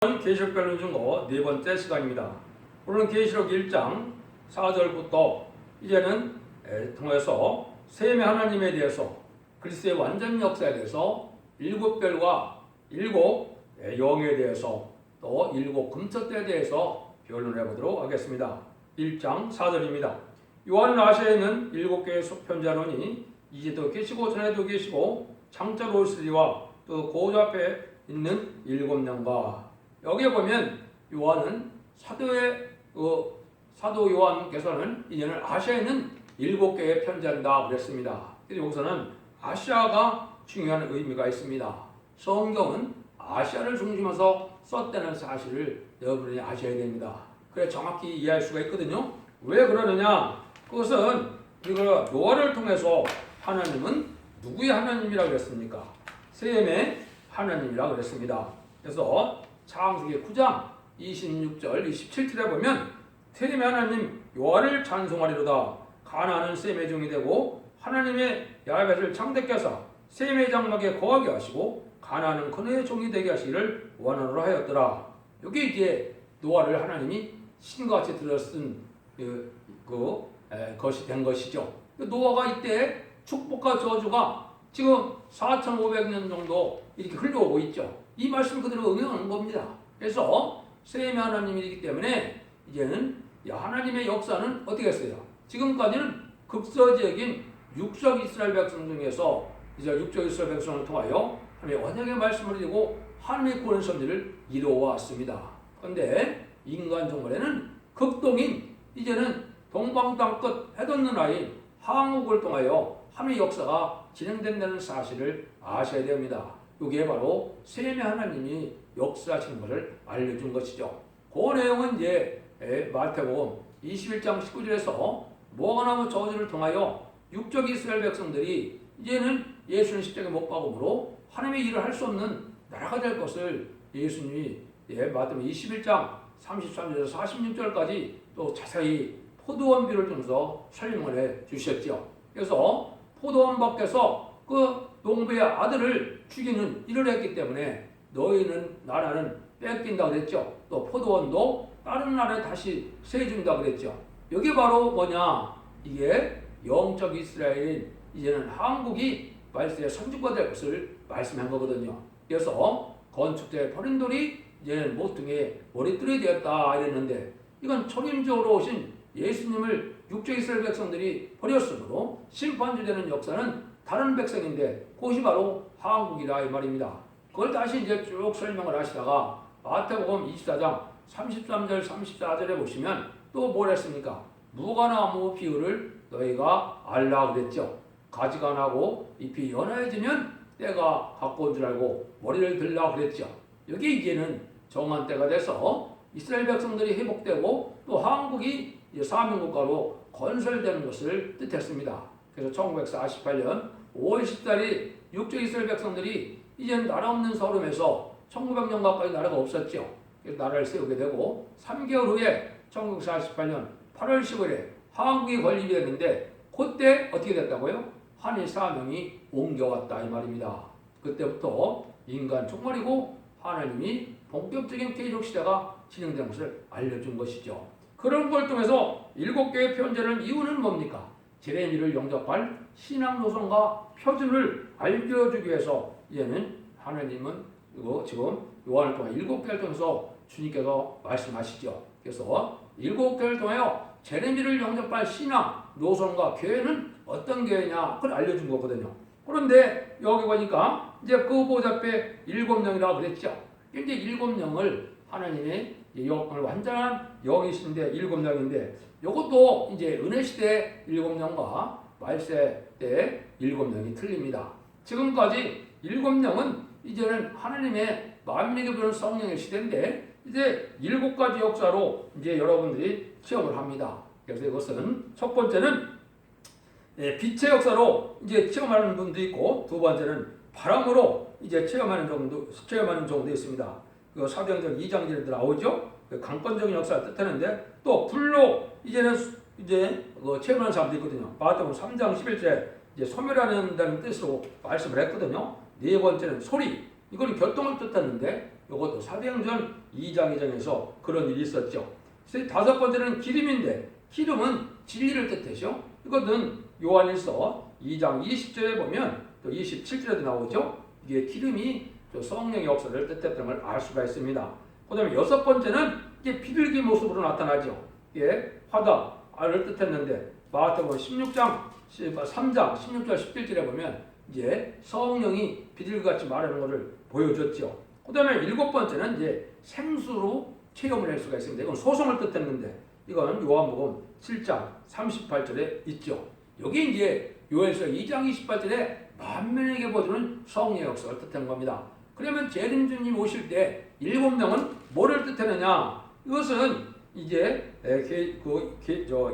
계시록 변론 중거 네 번째 시간입니다. 오늘은 계시록 1장 4절부터 이제는 통해서 셈의 하나님에 대해서 그리스도의 완전 역사에 대해서 일곱 별과 일곱 영에 대해서 또 일곱 금석대에 대해서 변론해 보도록 하겠습니다. 1장 4절입니다. 요한은 아시아에 있는 일곱 개의 편지하노니 이제도 계시고 전에도 계시고 장자로 오시리와 또 고조 앞에 있는 일곱 영과. 여기에 보면 요한은 사도 요한께서는 이제는 아시아에 있는 일곱 개의 편지한다 그랬습니다. 그래서 여기서는 아시아가 중요한 의미가 있습니다. 성경은 아시아를 중심으로 썼다는 사실을 여러분이 아셔야 됩니다. 그래 정확히 이해할 수가 있거든요. 왜 그러느냐? 그것은 요한을 통해서 하나님은 누구의 하나님이라고 그랬습니까? 셈의 하나님이라고 그랬습니다. 그래서 창세기 9장 26절 27절에 보면 셈의 하나님 요한을 찬송하리로다. 가나안은 셈의 종이 되고 하나님의 야벳을 창대케 하사 셈의 장막에 거하게 하시고 가나안은 그의 종이 되게 하시기를 원하노라 하였더라. 여기 이제 노아를 하나님이 신과 같이 들어쓴 것이 된 것이죠. 노아가 이때 축복과 저주가 지금 4,500년 정도 이렇게 흘러오고 있죠. 이 말씀 그대로 응용하는 겁니다. 그래서 셈의 하나님이기 때문에 이제는 하나님의 역사는 어떻게 했어요? 지금까지는 극서적인 육적 이스라엘 백성 중에서 이제 육적 이스라엘 백성을 통하여 하나님의 언약의 말씀을 드리고 하나님의 구원 섭리를 이루어왔습니다. 그런데 인간 정말에는 극동인 이제는 동방 땅끝 해돋는 라인 항국을 통하여 하나님의 역사가 진행된다는 사실을 아셔야 됩니다. 이게 바로 셈의 하나님이 역사하시는 것을 알려준 것이죠. 그 내용은 이제 마태복음 21장 19절에서 모아나무 저주를 통하여 육적 이스라엘 백성들이 이제는 예수는 십자가에 못 박음으로 하나님의 일을 할 수 없는 나라가 될 것을 예수님이 마태복음 21장 33절에서 46절까지 또 자세히 포도원 비를 통해서 설명을 해 주셨죠. 그래서 포도원 밖에서 그 농부의 아들을 죽이는 일을 했기 때문에 너희는 나라는 뺏긴다 그랬죠. 또 포도원도 다른 나라에 다시 세준다 그랬죠. 여기 바로 뭐냐? 이게 영적 이스라엘인 이제는 한국이 말세의 선주가 될 것을 말씀한 거거든요. 그래서 건축자의 버린 돌이 이제는 모퉁이에 머리띠이 되었다 이랬는데 이건 초림적으로 오신 예수님을 육적 이스라엘 백성들이 버렸으므로 심판주 되는 역사는 다른 백성인데 그것이 바로 한국이다 이 말입니다. 그걸 다시 이제 쭉 설명을 하시다가 마태복음 24장 33절 34절에 보시면 또 뭘 했습니까? 무화과나무 비율을 너희가 알라 그랬죠. 가지가 나고 잎이 연해지면 때가 가까운 줄 알고 머리를 들라 그랬죠. 여기 이제는 정한 때가 돼서 이스라엘 백성들이 회복되고 또 한국이 사명국가로 건설되는 것을 뜻했습니다. 그래서 1948년 5월 10일이 육적 이스라엘 백성들이 이제는 나라 없는 서름에서 1900년 가까이 나라가 없었죠. 그래서 나라를 세우게 되고 3개월 후에 1948년 8월 10일에 한국이 건립이 됐는데 그때 어떻게 됐다고요? 한일 사명이 옮겨왔다 이 말입니다. 그때부터 인간 종말이고 하나님이 본격적인 계속 시대가 진행된 것을 알려준 것이죠. 그런 걸 통해서 7개의 편지는 이유는 뭡니까? 제레미를 영접할 신앙 노선과 표준을 알려주기 위해서 이제는 하나님은 이거 지금 요한을 통해 7개를 통해서 주님께서 말씀하시죠. 그래서 7개를 통하여 제레미를 영접할 신앙 노선과 교회는 어떤 교회냐 그걸 알려준 거거든요. 그런데 여기 보니까 이제 그 보좌 앞에 7영이라고 그랬죠. 이제 7영을 하나님의 영을 완전한 영이신데 7영인데 이것도 이제 은혜 시대 7영과 말세 때 7영이 틀립니다. 지금까지 7영은 이제는 하나님의 만민에게 부르는 성령의 시대인데 이제 7가지 역사로 이제 여러분들이 체험을 합니다. 그래서 이것은 첫 번째는 빛의 역사로 이제 체험하는 분도 있고 두 번째는 바람으로 이제 체험하는 정도 있습니다. 그 사도행전 2장절에 나오죠. 그 강권적인 역사를 뜻하는데 또 불로 이제는 체험하는 사람도 있거든요. 마태복음 3장 11절에 이제 소멸하는다는 뜻으로 말씀을 했거든요. 네 번째는 소리, 이거는 결동을 뜻하는데 이것도 사도행전 2장 2장에서 그런 일이 있었죠. 다섯 번째는 기름인데 기름은 진리를 뜻하죠. 이것은 요한일서 2장 20절에 보면 또 27절에도 나오죠. 이게 기름이 성령의 역사를 뜻했던 걸 알 수가 있습니다. 그 다음에 여섯 번째는 이게 비둘기 모습으로 나타나죠. 이게 화다를 뜻했는데 마태복음 16장 3장 16절 17절에 보면 이제 성령이 비둘기같이 말하는 것을 보여줬죠. 그 다음에 일곱 번째는 이제 생수로 체험을 할 수가 있습니다. 이건 소송을 뜻했는데 이건 요한복음 7장 38절에 있죠. 여기 이제 요한일서 2장 28절에 만민에게 보여주는 성령의 역사를 뜻하는 겁니다. 그러면 재림주님 오실 때 일곱 명은 뭐를 뜻하느냐? 이것은 이제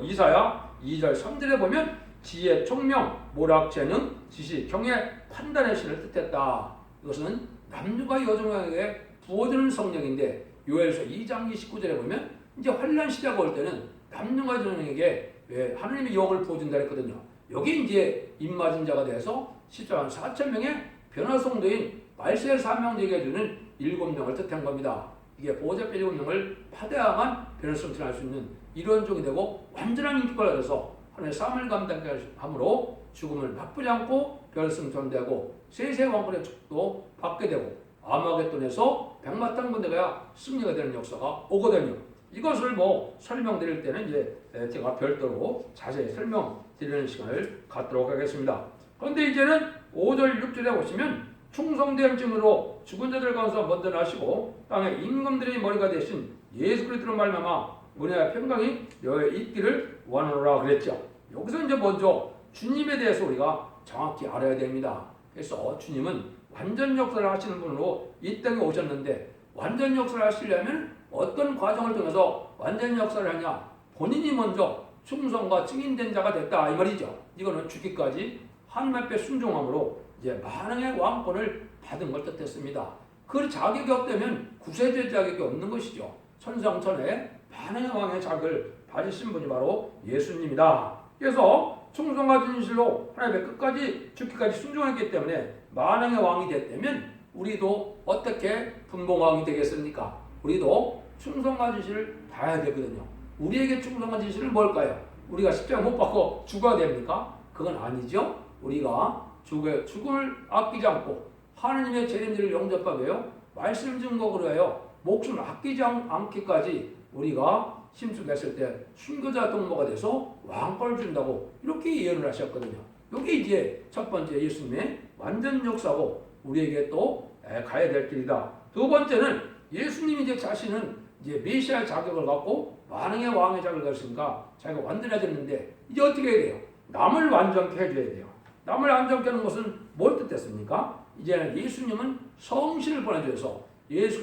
이사야 2절 3절에 보면 지혜, 총명, 모락, 재능, 지식, 경외, 판단의 신을 뜻했다. 이것은 남녀가 여종에게 부어주는 성령인데 요엘서 2장 29절에 보면 이제 환란 시대가 올 때는 남녀가 여종에게 하나님의 영을 부어준다 했거든요. 여기 이제 입맞은 자가 돼서 14만 4천 명의 변화성도인 말세의 사명자에게 주는 7명을 뜻한 겁니다. 이게 보호자 7명을 파대항한 변화성을 할 수 있는 이런 종이 되고 완전한 인격을 가져서 하나님의 삶을 감당케 함으로 죽음을 맛보지 않고 별승천되고 세세 왕권의 축도 받게 되고 아마겟돈에서 백마탄 군대가 승리가 되는 역사가 오거든요. 이것을 설명드릴 때는 이제 제가 별도로 자세히 설명드리는 시간을 갖도록 하겠습니다. 그런데 이제는 5절 6절에 보시면 충성됨증으로 죽은 자들 가운데서 먼저 나시고 땅의 임금들의 머리가 되신 예수 그리스도로 말미암아 은혜와 평강이 너에 있기를 원하노라 그랬죠. 여기서 이제 먼저 주님에 대해서 우리가 정확히 알아야 됩니다. 그래서 주님은 완전 역사를 하시는 분으로 이 땅에 오셨는데 완전 역사를 하시려면 어떤 과정을 통해서 완전 역사를 하냐? 본인이 먼저 충성과 증인된 자가 됐다 이 말이죠. 이거는 죽기까지 하나님 앞에 순종함으로 이제 만왕의 왕권을 받은 걸 뜻했습니다. 그 자격이 없다면 구세주의 자격이 없는 것이죠. 천상천에 만왕의 왕의 자격을 받으신 분이 바로 예수님이다. 그래서 충성과 진실로 하나님의 끝까지 죽기까지 순종했기 때문에 만왕의 왕이 됐다면 우리도 어떻게 분봉왕이 되겠습니까? 우리도 충성과 진실을 다해야 되거든요. 우리에게 충성과 진실은 뭘까요? 우리가 십자가 못 박고 죽어야 됩니까? 그건 아니죠. 우리가 죽음을 아끼지 않고 하나님의 재림들을 영접하기 위하여 말씀 증거로 하여 목숨을 아끼지 않기까지 우리가 심수했을 때 순교자 동무가 돼서 왕권을 준다고 이렇게 예언을 하셨거든요. 여기 이제 첫 번째 예수님의 완전 역사고 우리에게 또 가야 될 길이다. 두 번째는 예수님이 이제 자신은 이제 메시아 자격을 갖고 만왕의 왕의 자격을 가졌으니까 자기가 완전해졌는데 이제 어떻게 해야 돼요? 남을 완전케 해줘야 돼요. 남을 완전케 하는 것은 뭘 뜻했습니까? 이제는 예수님은 성신을 보내주셔서 예수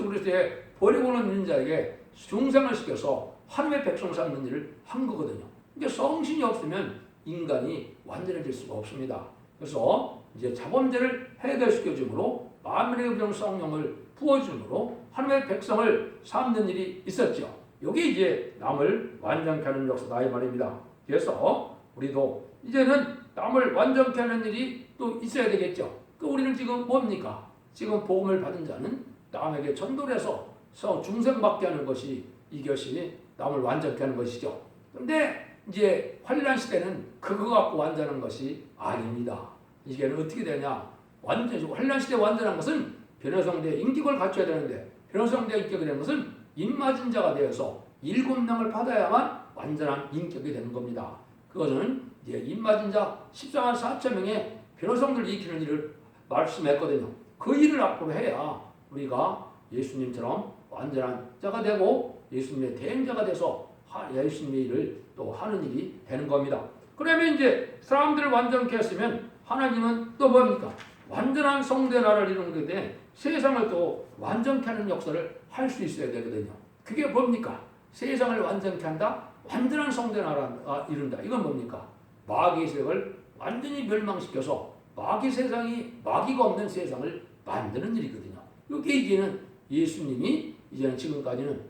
그리스도의 버리고 있는 자에게 중생을 시켜서 하나님의 백성 삼는 일을 한 거거든요. 이게 성신이 없으면 인간이 완전해질 수가 없습니다. 그래서 이제 자범죄를 해결시켜줌으로 만민의 성령을 부어줌으로 하나님의 백성을 삼는 일이 있었죠. 여기 이제 남을 완전케 하는 역사다 이 말입니다. 그래서 우리도 이제는 남을 완전케 하는 일이 또 있어야 되겠죠. 우리는 지금 뭡니까? 지금 복음을 받은 자는 남에게 전도를 해서 중생받게 하는 것이 이것이 남을 완전케 하는 것이죠. 그런데 이제 환란 시대는 그거 갖고 완전한 것이 아닙니다. 이게 어떻게 되냐? 환란 시대 완전한 것은 변호성대의 인격을 갖춰야 되는데 변호성대의 인격이 되는 것은 입맞은 자가 되어서 7명을 받아야만 완전한 인격이 되는 겁니다. 그것은 이제 입맞은 자 14만 4천 명의 변호성들을 일으키는 일을 말씀했거든요. 그 일을 앞으로 해야 우리가 예수님처럼 완전한 자가 되고 예수님의 대행자가 돼서 예수님의 일을 또 하는 일이 되는 겁니다. 그러면 이제 사람들을 완전케 했으면 하나님은 또 뭡니까? 완전한 성대 나라를 이루는 데 세상을 또 완전케 하는 역사를 할 수 있어야 되거든요. 그게 뭡니까? 세상을 완전케 한다? 완전한 성대 나라가 이룬다. 이건 뭡니까? 마귀의 세력을 완전히 멸망시켜서 마귀가 없는 세상을 만드는 일이거든요. 이게 이제는 예수님이 이제는 지금까지는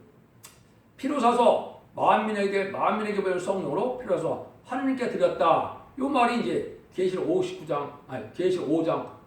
피로 사서 만민에게 보일 성령으로 피로 사서 하나님께 드렸다. 이 말이 이제 계시록 5장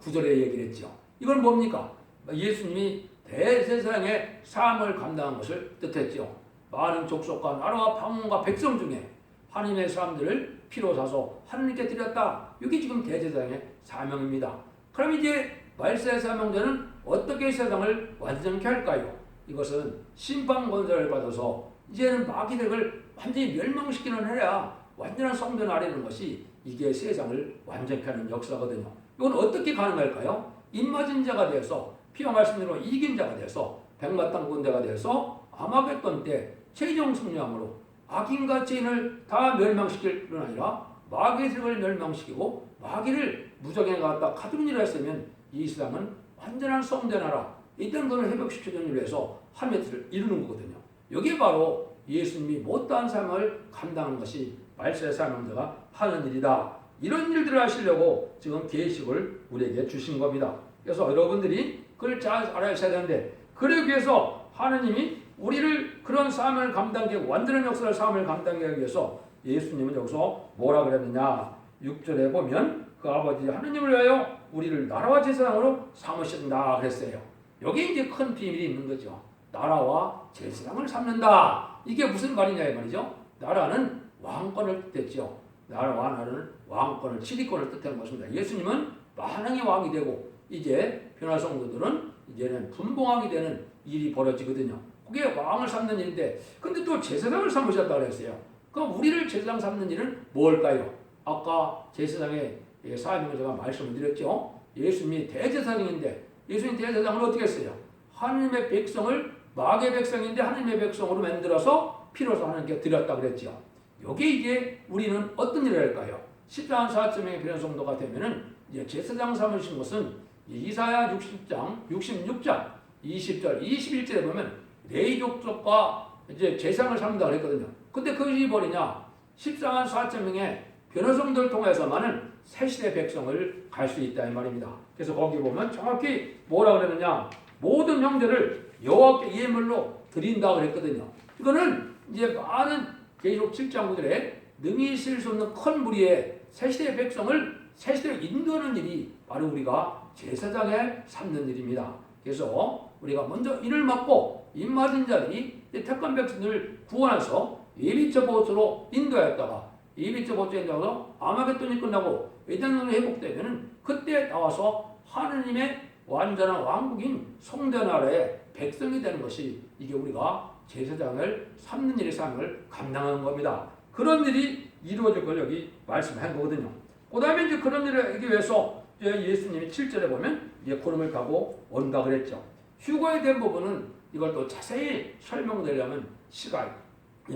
9절에 얘기를 했죠. 이건 뭡니까? 예수님이 대제사장의 사함을 감당한 것을 뜻했죠. 많은 족속과 나라와 방언과 백성 중에 하나님의 사람들을 피로 사서 하나님께 드렸다. 이게 지금 대제사장의 사명입니다. 그럼 이제 말세의 사명자는 어떻게 세상을 완전케 할까요? 이것은 심판 권세를 받아서 이제는 마귀들을 완전히 멸망시키는 해야 완전한 성전 아래는 것이 이게 세상을 완전케 하는 역사거든요. 이건 어떻게 가능할까요? 입맞은 자가 되어서 피와 말씀대로 이긴 자가 되어서 백마땅 군대가 되어서 아마겟돈 때 최종 승리함으로 악인과 죄인을 다 멸망시킬 뿐 아니라 마귀들을 멸망시키고 마귀를 무적에 갖다 가두는 일을 했으면 이 세상은 완전한 성전 나라 이런 것을 회복시켜주는 일을 해서 하나님을 이루는 거거든요. 여기에 바로 예수님이 못다한 삶을 감당하는 것이 말세의 사명자가 하는 일이다. 이런 일들을 하시려고 지금 계시를 우리에게 주신 겁니다. 그래서 여러분들이 그걸 잘 알아야 되는데 그러기 위해서 하느님이 우리를 그런 삶을 감당하기 완전한 역사를 삶을 감당하기 위해서 예수님은 여기서 뭐라 그랬느냐 6절에 보면 그 아버지 하느님을 위하여 우리를 나라와 제사장으로 삼으신다 그랬어요. 여기 이제 큰 비밀이 있는 거죠. 나라와 제사장을 삼는다. 이게 무슨 말이냐 이 말이죠. 나라는 왕권을 뜻했죠. 나라와 나라는 왕권을 지리권을 뜻하는 것입니다. 예수님은 만왕의 왕이 되고 이제 변화 성도들은 이제는 분봉왕이 되는 일이 벌어지거든요. 그게 왕을 삼는 일인데 근데 또 제사장을 삼으셨다 그랬어요. 그럼 우리를 제사장 삼는 일은 뭘까요? 아까 제사장의 사명을 제가 말씀을 드렸죠. 예수님이 대제사장인데 예수님 대제사장을 어떻게 했어요? 하나님의 백성을 마귀의 백성인데 하나님의 백성으로 만들어서 피로서 하나님께 드렸다 그랬죠. 여기에 이제 우리는 어떤 일을 할까요? 14한 4점의 변성도가 되면은 이제 제사장 삼으신 것은 이사야 66장 20절 21절에 보면 레위 족속과 이제 제사장을 삼는다 그랬거든요. 근데 그것이 뭐냐? 14한 4점의 변호성들을 통해서만은 새시대 백성을 갈 수 있다 이 말입니다. 그래서 거기 보면 정확히 뭐라 그러느냐? 모든 형제를 여호와께 예물로 드린다 그랬거든요. 이거는 이제 많은 계시록 7장 9절에 능히 있을 수 없는 큰 무리의 새시대 백성을 새시대로 인도하는 일이 바로 우리가 제사장에 삼는 일입니다. 그래서 우리가 먼저 이를 맡고 입맞은 자들이 택한 백성들을 구원해서 예비처 보호소로 인도했다가 예비처 보호소에 인도해서 아마겟돈이 끝나고 에덴론이 회복되면은 그때 나와서 하느님의 완전한 왕국인 성전 아래의 백성이 되는 것이 이게 우리가 제사장을 삼는 일의 삶을 감당하는 겁니다. 그런 일이 이루어질 걸 여기 말씀한 거거든요. 그 다음에 이제 그런 일을 하기 위해서 예수님이 7절에 보면 이제 고름을 가고 온다 그랬죠. 휴거에 대한 부분은 이걸 또 자세히 설명드리려면 시간이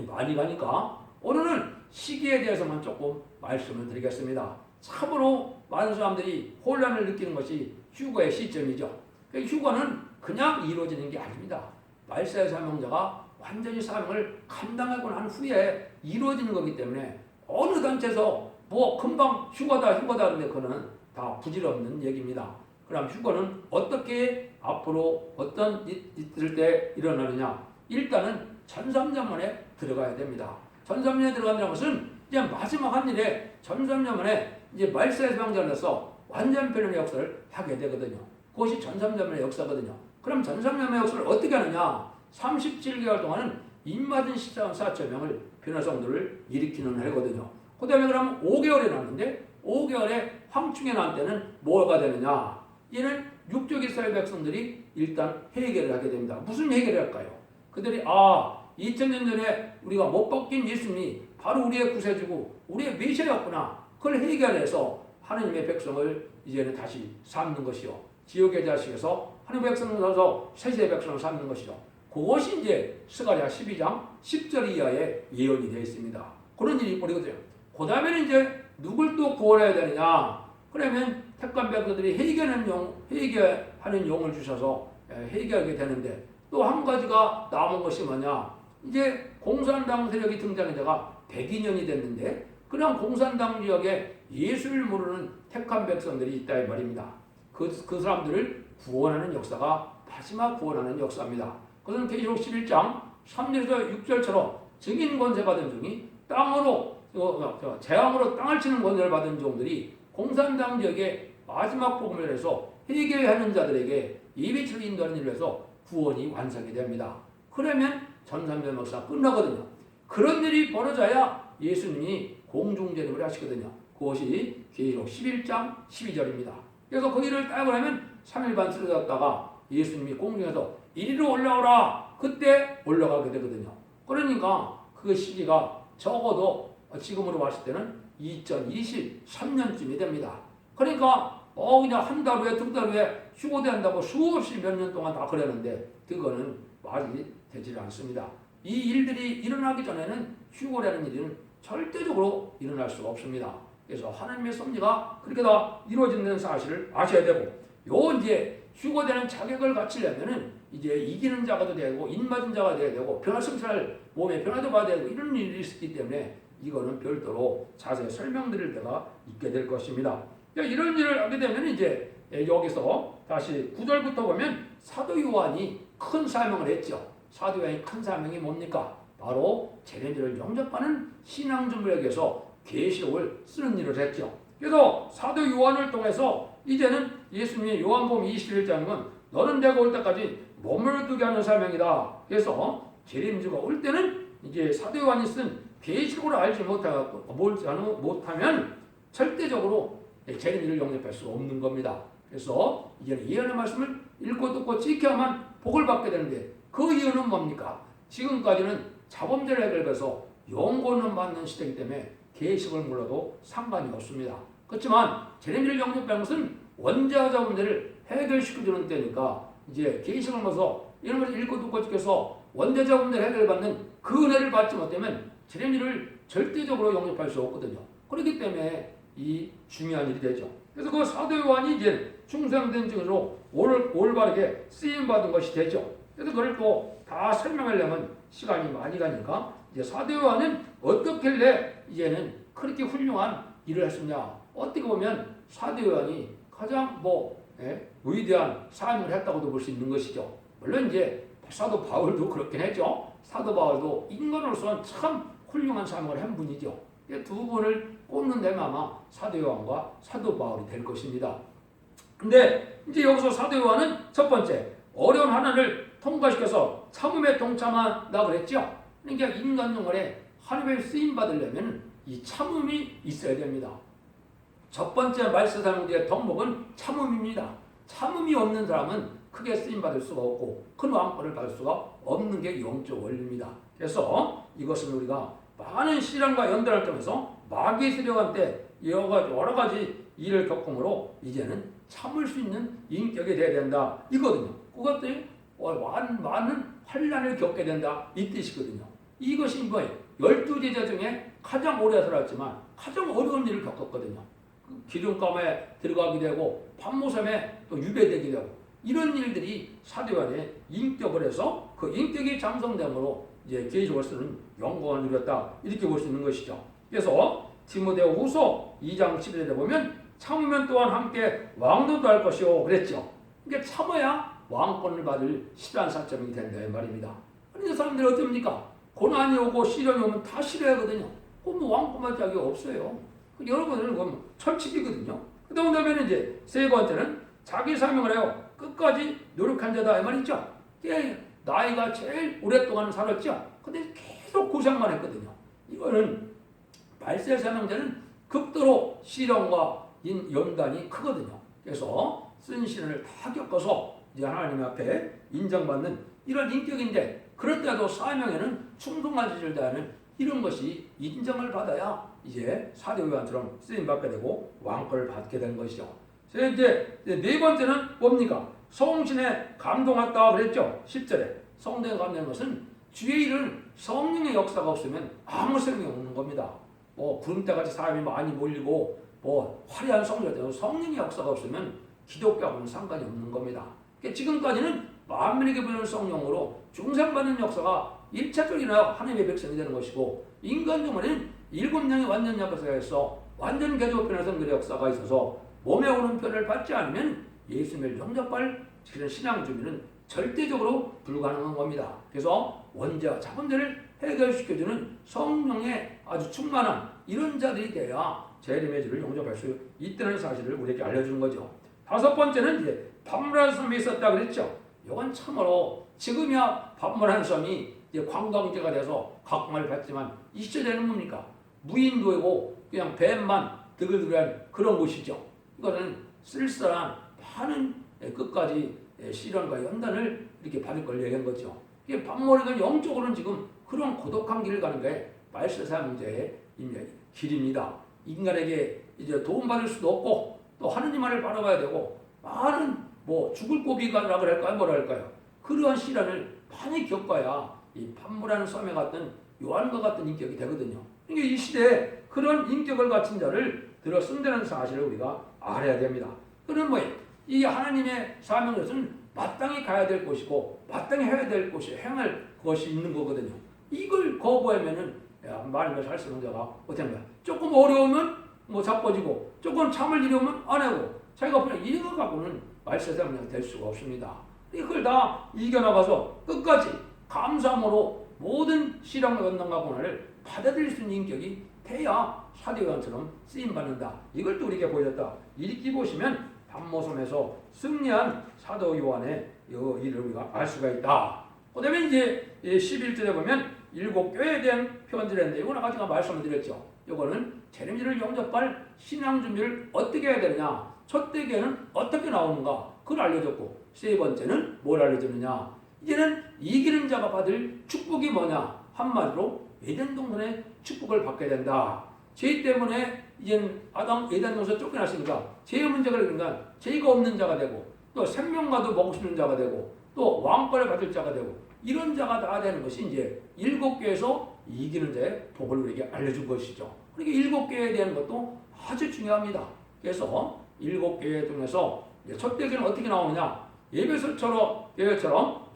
많이 가니까 오늘은 시기에 대해서만 조금 말씀을 드리겠습니다. 참으로 많은 사람들이 혼란을 느끼는 것이 휴거의 시점이죠. 휴거는 그냥 이루어지는 게 아닙니다. 말세의 사명자가 완전히 사명을 감당하고 난 후에 이루어지는 거기 때문에 어느 단체에서 뭐 금방 휴거다 하는데 그거는 다 부질없는 얘기입니다. 그럼 휴거는 어떻게 앞으로 어떤 이틀 때 일어나느냐? 일단은 전삼년만에 들어가야 됩니다. 전삼년에 들어간다는 것은 이제 마지막 한 일에 전삼년만에 이제 말세의 사명자로서 완전 변론의 역사를 하게 되거든요. 그것이 전삼년만의 역사거든요. 그럼 전삼년의 역사를 어떻게 하느냐? 37개월 동안은 입맞은 14만 4천 명을 변화성들을 일으키는 해거든요. 그 다음에 그러면 5개월에 나는데 5개월에 황충에 난 때는 뭐가 되느냐? 얘는 육적 이스라엘 백성들이 일단 해결을 하게 됩니다. 무슨 해결을 할까요? 그들이 2000년 전에 우리가 못 바뀐 예수님이 바로 우리의 구세주고 우리의 메시아였구나. 그걸 해결해서 하느님의 백성을 이제는 다시 삼는 것이요. 지옥의 자식에서 하느님의 백성을 사서 세세의 백성을 삼는 것이죠. 그것이 이제 스가랴 12장 10절 이하의 예언이 되어 있습니다. 그런 일이 벌어지거든요. 그 다음에는 이제 누굴 또 구원해야 되느냐? 그러면 택한 백성들이 회개하는 용을 주셔서 회개하게 되는데 또 한 가지가 남은 것이 뭐냐? 이제 공산당 세력이 등장한 지가 102년이 됐는데 그냥 공산당 지역에 예수를 모르는 택한 백성들이 있다 이 말입니다. 그 사람들을 구원하는 역사가 마지막 구원하는 역사입니다. 그것은 계시록 11장 3절에서 6절처럼 증인 권세 받은 종이 땅으로 재앙으로 땅을 치는 권세를 받은 종들이 공산당 지역에 마지막 복음을 해서 회개하는 자들에게 예배치를 인도하는 일을 해서 구원이 완성이 됩니다. 그러면 전산면목사 끝나거든요. 그런 일이 벌어져야 예수님이 공중제립을 하시거든요. 그것이 계시록 11장 12절입니다. 그래서 그 일을 따고 나면 3일 반 쓰러졌다가 예수님이 공중에서 이리로 올라오라. 그때 올라가게 되거든요. 그러니까 그 시기가 적어도 지금으로 봤을 때는 2023년쯤이 됩니다. 그러니까 그냥 한 달 후에 두 달 후에 휴고대 한다고 수없이 몇 년 동안 다 그러는데 그거는 말이 되지 않습니다. 이 일들이 일어나기 전에는 휴고라는 일은 절대적으로 일어날 수가 없습니다. 그래서 하나님의 섭리가 그렇게 다 이루어진다는 사실을 아셔야 되고, 요 이제 휴고되는 자격을 갖추려면은 이제 이기는 자가 되고 인맞은 자가 돼야 되고 변화성찰 몸에 변화도 받아야 되고 이런 일이 있기 때문에 이거는 별도로 자세히 설명드릴 때가 있게 될 것입니다. 이런 일을 하게 되면 이제 여기서 다시 9절부터 보면 사도 요한이 큰 사명을 했죠. 사도 요한이 큰 사명이 뭡니까? 바로 재림절을 영접하는 신앙준비에게서 계시록을 쓰는 일을 했죠. 그래서 사도 요한을 통해서 이제는 예수님이 요한복음 21장은 너는 내가 올 때까지 머물두게 하는 사명이다. 그래서 재림주가 올 때는 이제 사도 요한이 쓴 계시록을 알지 못하면 절대적으로 재림주를 영접할 수 없는 겁니다. 그래서 이제는 예언의 말씀을 읽고 듣고 지켜야만 복을 받게 되는데 그 이유는 뭡니까? 지금까지는 자범죄를 해결해서 영권을 받는 시대이기 때문에 계시록을 몰라도 상관이 없습니다. 그렇지만 재림주를 영접하는 것은 원죄자 문제를 해결시켜주는 때니까 이제 계시록을 봐서 이런 것을 읽고 듣고 지켜서 원죄자 문제를 해결받는 그 은혜를 받지 못하면 재림주를 절대적으로 영접할 수 없거든요. 그렇기 때문에 이 중요한 일이 되죠. 그래서 그 사도 요한이 이제 충성된 증으로 올바르게 쓰임받은 것이 되죠. 그래서 그걸 또 다 설명하려면 시간이 많이 가니까 이제 사도 요한은 어떻길래 이제는 그렇게 훌륭한 일을 했느냐. 어떻게 보면 사도 요한이 가장 위대한 삶을 했다고도 볼 수 있는 것이죠. 물론 이제 사도 바울도 그렇긴 했죠. 사도 바울도 인간으로서는 참 훌륭한 삶을 한 분이죠. 두 분을 꼽는다면 아마 사도 요한과 사도 바울이 될 것입니다. 근데 이제 여기서 사도 요한은 첫 번째 어려운 하나를 통과시켜서 참음에 동참한다 그랬죠. 그러니까 인간 영혼에 하나님의 쓰임 받으려면 이 참음이 있어야 됩니다. 첫 번째 말세사명제의 덕목은 참음입니다. 참음이 없는 사람은 크게 쓰임 받을 수가 없고 큰 왕권을 받을 수가 없는 게 영적 원리입니다. 그래서 이것은 우리가 많은 시련과 연단을 통해서 마귀 세력한 때 여러 가지 일을 겪음으로 이제는 참을 수 있는 인격이 되어야 된다 이거든요. 그것들이 많은 환난을 겪게 된다 이 뜻이거든요. 이것이 뭐예요? 12제자 중에 가장 오래 살았지만 가장 어려운 일을 겪었거든요. 기름감에 들어가게 되고 판모섬에 또 유배되게 되고 이런 일들이 사도 요한의 인격을 해서 그 인격이 장성됨으로 이제 계시록을 쓰는 영광을 누렸다 이렇게 볼 수 있는 것이죠. 그래서 디모데후서 2장 11절에 보면 참으면 또한 함께 왕노도 할 것이요 그랬죠. 그러니까 참아야 왕권을 받을 시단 사점이 된다 이 말입니다. 그런데 사람들이 어떻습니까? 고난이 오고 시련이 오면 다 싫어하거든요. 그럼 왕권 받을 자격이 없어요. 여러분들은 그건 철칙이거든요. 그 다음에 이제 세 번째는 자기 사명을 해요. 끝까지 노력한 자다 이 말이죠. 나이가 제일 오랫동안 살았죠. 근데 계속 고생만 했거든요. 이거는 말세 사명자는 극도로 시련과 연단이 크거든요. 그래서 쓴 시련을 다 겪어서 이제 하나님 앞에 인정받는 이런 인격인데 그럴 때도 사명에는 충성한 짓을 다하는 이런 것이 인정을 받아야 이제 사도 요한처럼 쓰임 받게 되고 왕권을 받게 되는 것이죠. 이제 네 번째는 뭡니까? 성신에 감동했다 그랬죠. 10절에 성령에 감동한 것은 주의 일은 성령의 역사가 없으면 아무 소용이 없는 겁니다. 구름대같이 사람이 많이 몰리고 화려한 성령이 되고 성령의 역사가 없으면 기독교하고는 상관이 없는 겁니다. 그러니까 지금까지는 만민에게 부여는 성령으로 중생받는 역사가 1차적으로 일어나 하나님의 백성이 되는 것이고 인간 영혼은 7명의 완전 역사에서 완전 개조편의 성결의 역사가 있어서 몸에 오는 편을 받지 않으면 예수님을 영접할 그런 신앙 준비는 절대적으로 불가능한 겁니다. 그래서 원죄와 자본죄를 해결시켜주는 성령의 아주 충만한 이런 자들이 돼야 재림의 주를 영접할 수 있다는 사실을 우리에게 알려주는 거죠. 다섯 번째는 이제 밤물한 섬이 있었다 그랬죠. 이건 참으로 지금이야 밤물한 섬이 이제 관광지가 돼서 각광을 받지만 이 시절에는 뭡니까? 무인도이고 그냥 뱀만 드글드글한 그런 곳이죠. 이거는 쓸쓸한 많은 끝까지 시련과 연단을 이렇게 받을 걸 얘기한 거죠. 이게 밤머리가 영적으로는 지금 그런 고독한 길을 가는 게 말세사 문제의 길입니다. 인간에게 이제 도움받을 수도 없고 또 하느님만을 바라봐야 되고 많은 뭐 죽을 고비가라 그럴까요? 뭐라 할까요? 그러한 시련을 많이 겪어야 이 밤물하는 썸에 같은 요한과 같은 인격이 되거든요. 그러니까 이 시대에 그런 인격을 갖춘 자를 들어쓴다는 사실을 우리가 알아야 됩니다. 그런 뭐예요? 이 하나님의 사명에서는 마땅히 가야 될 곳이고 마땅히 해야 될 곳이 행할 것이 있는 거거든요. 이걸 거부하면은 말하면 살 수 있는 자가 어떻게 하는 거야? 조금 어려우면 뭐 자빠지고 조금 참을 일이 오면 안 하고 자기가 그냥 이거 갖고는 말세사명이 될 수가 없습니다. 이걸 다 이겨나가서 끝까지 감사함으로 모든 시련과 연단과 고난을 받아들일 수 있는 인격이 돼야 사도요한처럼 쓰임받는다. 이걸 또 우리에게 보여줬다. 이렇게 보시면 밤모섬에서 승리한 사도요한의 일을 우리가 알 수가 있다. 그 다음에 이제 11절에 보면 7교회에 대한 편지를 했는데 이거는 아까 제가 말씀을 드렸죠. 이거는 재림절을 영접할 신앙 준비를 어떻게 해야 되느냐. 첫 대교회는 어떻게 나오는가. 그걸 알려줬고 세 번째는 뭘 알려줬느냐. 이제는 이기는 자가 받을 축복이 뭐냐. 한마디로 에덴 동산의 축복을 받게 된다. 죄 때문에 이제는 에덴 동산에서 쫓겨났으니까 죄의 문제가 그러니까 죄가 없는 자가 되고 또 생명과도 먹을 수 있는 자가 되고 또 왕권을 받을 자가 되고 이런 자가 다 되는 것이 이제 7교회에서 이기는 자의 복을 우리에게 알려준 것이죠. 그러니까 7교회에 대한 것도 아주 중요합니다. 그래서 7교회 중에서 첫 대교회는 어떻게 나오느냐. 예배소처럼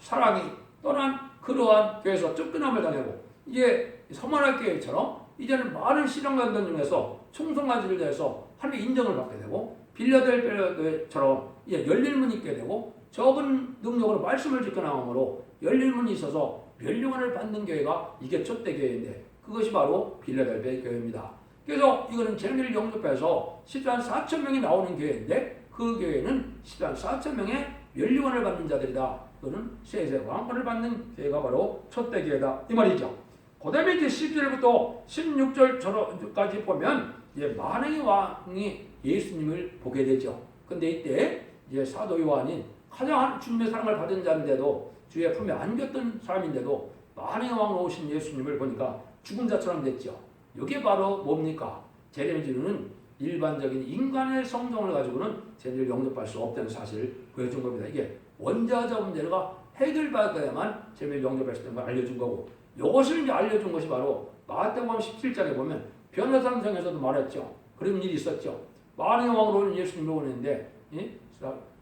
사랑이 떠난 그러한 교회에서 쫓겨남을 당하고 이제 서만할 교회처럼 이제는 많은 시련과 연단 중에서 충성가지를 대해서 하나님의 인정을 받게 되고 빌라델피아처럼 열릴 문이 있게 되고 적은 능력으로 말씀을 지켜나가므로 열릴 문이 있어서 멸류관을 받는 교회가 이게 첫대 교회인데 그것이 바로 빌라델피아 교회입니다. 그래서 이거는 재림을 영접해서 10만 4천 명이 나오는 교회인데 그 교회는 10만 4천 명의 멸류관을 받는 자들이다. 그거는 세세 왕권을 받는 교회가 바로 첫대 교회다 이 말이죠. 그 다음에 이제 10절부터 16절까지 보면 이제 만왕의 왕이 예수님을 보게 되죠. 근데 이때 이제 사도 요한이 가장 주님의 사랑을 받은 자인데도 주의 품에 안겼던 사람인데도 만왕의 왕으로 오신 예수님을 보니까 죽은 자처럼 됐죠. 이게 바로 뭡니까? 재림주는 일반적인 인간의 성정을 가지고는 재림을 영접할 수 없다는 사실을 보여준 겁니다. 이게 원자적 문제가 해결받아야만 재림을 영접할 수 있는 걸 알려준 거고 이것을 이제 알려준 것이 바로 마태복음 17장에 보면 변호사성에서도 말했죠. 그런 일이 있었죠. 만왕의 왕으로 오는 예수님이 오는데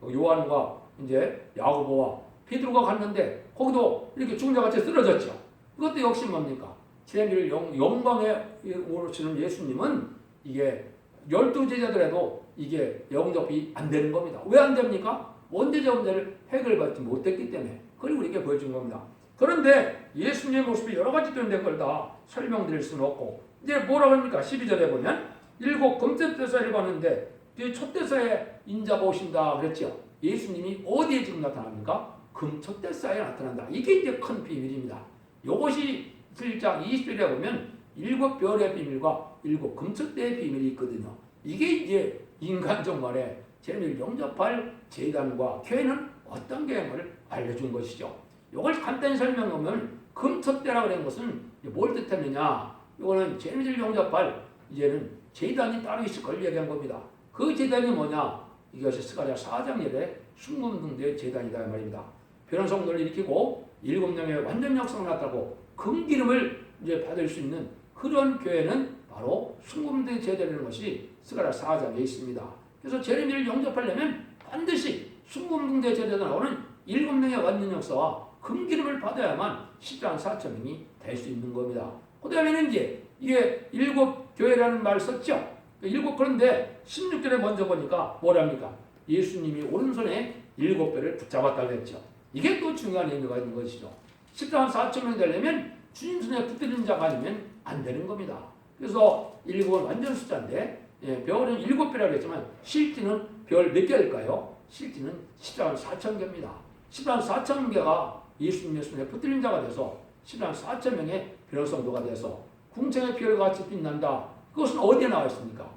요한과 이제 야고보와 베드로가 갔는데 거기도 이렇게 죽은 자같이 쓰러졌죠. 이것도 역시 뭡니까? 재림을 영광에 오르시는 예수님은 이게 12제자들에도 이게 영접이 안 되는 겁니다. 왜 안 됩니까? 원죄적 문제를 해결받지 못했기 때문에 그걸 우리에게 보여준 겁니다. 그런데 예수님의 모습이 여러 가지 되는데 그걸 다 설명드릴 수는 없고 이제 뭐라고 합니까? 12절에 보면 7 금set 대사를 봤는데 첫 대사에 인자가 오신다 그랬죠. 예수님이 어디에 지금 나타납니까? 금첫 대사에 나타난다. 이게 이제 큰 비밀입니다. 이것이 7장 20절에 보면 7별의 비밀과 7 금set대의 비밀이 있거든요. 이게 이제 인간적 말에 재림을 영접할 제단과 교회는 어떤 교회인가를 알려준 것이죠. 이걸 간단히 설명하면 금set대라고 하는 것은 뭘 뜻했느냐? 이거는 재림을 영접할 이제는 제단이 따로 있을 걸 얘기한 겁니다. 그 제단이 뭐냐? 이것이 스가랴 4장 예배 순금등대의 제단이다 말입니다. 변한 성도를 일으키고 7명의 완전 역사가 나타나고 금기름을 이제 받을 수 있는 그런 교회는 바로 순금등대 제단이라는 것이 스가랴 4장에 있습니다. 그래서 재림을 영접하려면 반드시 순금등대 제단에 나오는 7명의 완전 역사와 금기름을 받아야만 10만 4천 명이 될 수 있는 겁니다. 그 다음에는 이제 이게 7교회라는 말을 썼죠. 7 그런데 16절에 먼저 보니까 뭐랍니까? 예수님이 오른손에 7배를 붙잡았다고 했죠. 이게 또 중요한 의미가 있는 것이죠. 10만 4천 명 되려면 주님 손에 붙들린 자가 아니면 안 되는 겁니다. 그래서 7은 완전 숫자인데 별은 7별이라고 했지만 실제는 별 몇 개일까요? 실제는 14만 4천 개입니다. 14만 4천 개가 예수님의 손에 붙들린 자가 돼서 14만 4천 명의 별성도가 돼서 궁창의 별같이 빛난다. 그것은 어디에 나와 있습니까?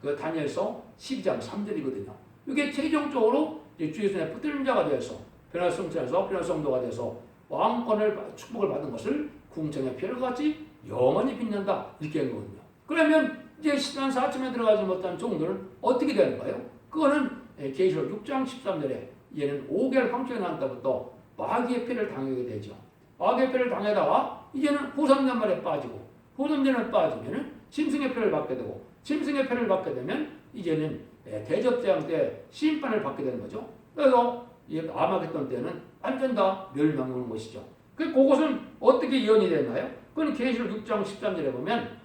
그 다니엘서 12장 3절이거든요. 이게 최종적으로 주의 손에 붙들린 자가 돼서 변화성천에서 변화성도가 돼서 왕권을 축복을 받은 것을 궁창의 별같이 영원히 빛난다. 이렇게 한 거거든요. 그러면 이제 14만 4천에 들어가지 못한 종들은 어떻게 되는가요? 그거는 계시록 6장 13절에 얘는 5개월 황초에 나왔다부터 마귀의 패를 당하게 되죠. 마귀의 패를 당하다가 이제는 호성전말에 빠지고 호성전에 빠지면은 짐승의 패를 받게 되고 짐승의 패를 받게 되면 이제는 대접재앙 때 심판을 받게 되는 거죠. 그래서 아마겟돈 때는 완전 다 멸망이 오는 것이죠. 그것은 어떻게 예언이 되나요? 그건 계시록 6장 13절에 보면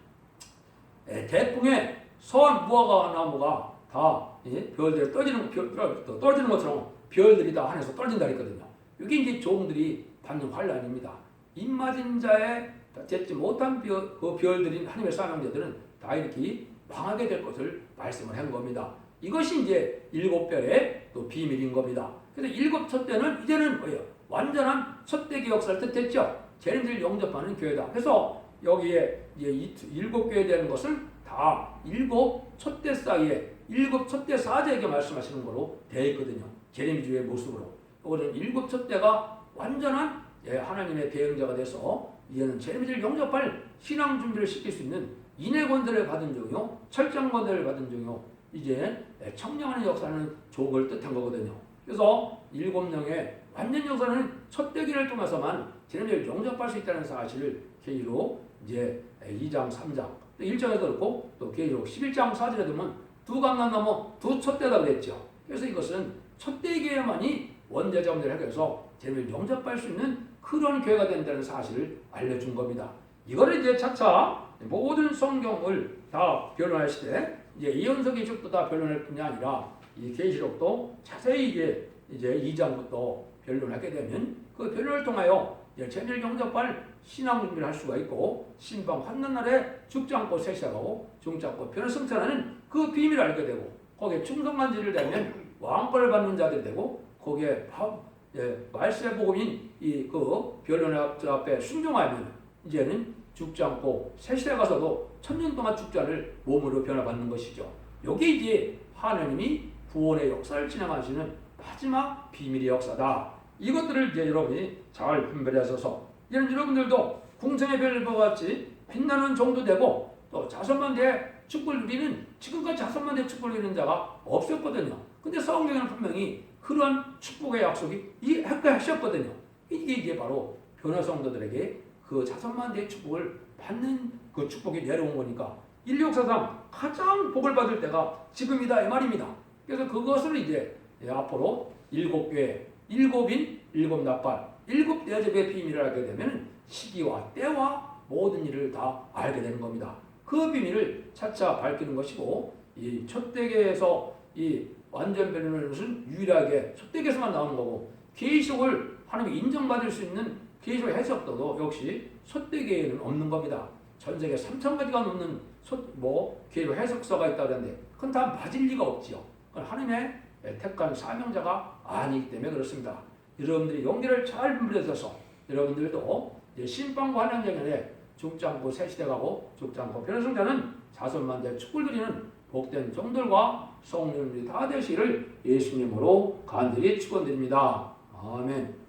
대풍에 선 무화과 나무가 다 별들이 떨어지는 것처럼 별들이 다 하늘에서 떨어진다 했거든요. 이게 이제 종들이 받는 환란입니다. 입맞은 자의 듣지 못한 그 별들인 하나님의 사명자들은 다 이렇게 망하게 될 것을 말씀을 한 겁니다. 이것이 이제 7별의 또 비밀인 겁니다. 그래서 7첫 때는 이제는 뭐예요? 완전한 첫대기 역사를 뜻했죠. 재림들 영접하는 교회다. 그래서 여기에 이제 7교회에 대한 것을 다 7첫대 사이에 7첫대 사제에게 말씀하시는 거로 되어 있거든요. 재림주의 모습으로. 이거는 7첫대가 완전한 하나님의 대응자가 돼서 이제는 재림주를 영접할 신앙 준비를 시킬 수 있는 인해권들을 받은 종이요, 철장권들을 받은 종이요, 이제 청량하는 역사는 족을 뜻한 거거든요. 그래서 7명의 완전 역사는 첫대기를 통해서만 재림주를 영접할 수 있다는 사실을 계시록 이제 2장, 3장, 1장에도 그렇고 또 계시록 11장 4절에 보면 두 강남 넘어 두 첫대다 그랬죠. 그래서 이것은 첫대기에만이 원죄자분들을 하게 해서 재림을 영접할 수 있는 그런 교회가 된다는 사실을 알려준 겁니다. 이거를 이제 차차 모든 성경을 다 변호할 시대 이제 이현석 이쪽도 다 변호할 뿐이 아니라 이 계시록도 자세히 이제 2장부터 변론하게 되면 그 변론을 통하여 재림을 영접할 신앙 준비를 할 수가 있고 신방 환난 날에 죽지 않고 섹시하고 죽지 않고 변을 승천하는 그 비밀을 알게 되고 거기에 충성한 지를 되면 왕권을 받는 자들이 되고 거기에 말세의 복음인 그 변론의 앞에 순종하면 이제는 죽지 않고 새 시대에 가서도 1000년 동안 죽지 않을 몸으로 변화받는 것이죠. 여기 이제 하나님이 구원의 역사를 진행하시는 마지막 비밀의 역사다. 이것들을 이제 여러분이 잘 분별하셔서 이제는 여러분들도 궁성의 별과 같이 빛나는 종도 되고 또 자손만대의 축복을 누리는 지금까지 자손만대의 축복을 누리는 자가 없었거든요. 근데 성경에는 분명히 그런 축복의 약속이 하셨거든요. 이게 이제 바로 변화성도들에게 그 자손만대의 축복을 받는 그 축복이 내려온 거니까 인류 역사상 가장 복을 받을 때가 지금이다 이 말입니다. 그래서 그것을 이제 앞으로 7교회, 7인 7납발, 7대접의 비밀을 알게 되면 시기와 때와 모든 일을 다 알게 되는 겁니다. 그 비밀을 차차 밝히는 것이고 이 첫대계에서 이 완전 변론은 것은 유일하게 첫대계에서만 나오는 거고 계시록을 하나님이 인정받을 수 있는 계시록 해석도도 역시 첫대계에는 없는 겁니다. 전 세계 3,000가지가 넘는 계시록 해석서가 있다고 하는데 그건 다 맞을 리가 없지요. 그건 하나님의 택한 사명자가 아니기 때문에 그렇습니다. 여러분들이 용기를 잘 분별해서 여러분들도 신방과 환난쟁년에 죽지 않고 새 시대 가고 죽지 않고 변화성자는 자손만대 축복을 드리는 복된 종들과 성령들이 다 되시기를 예수님으로 간절히 축원드립니다. 아멘.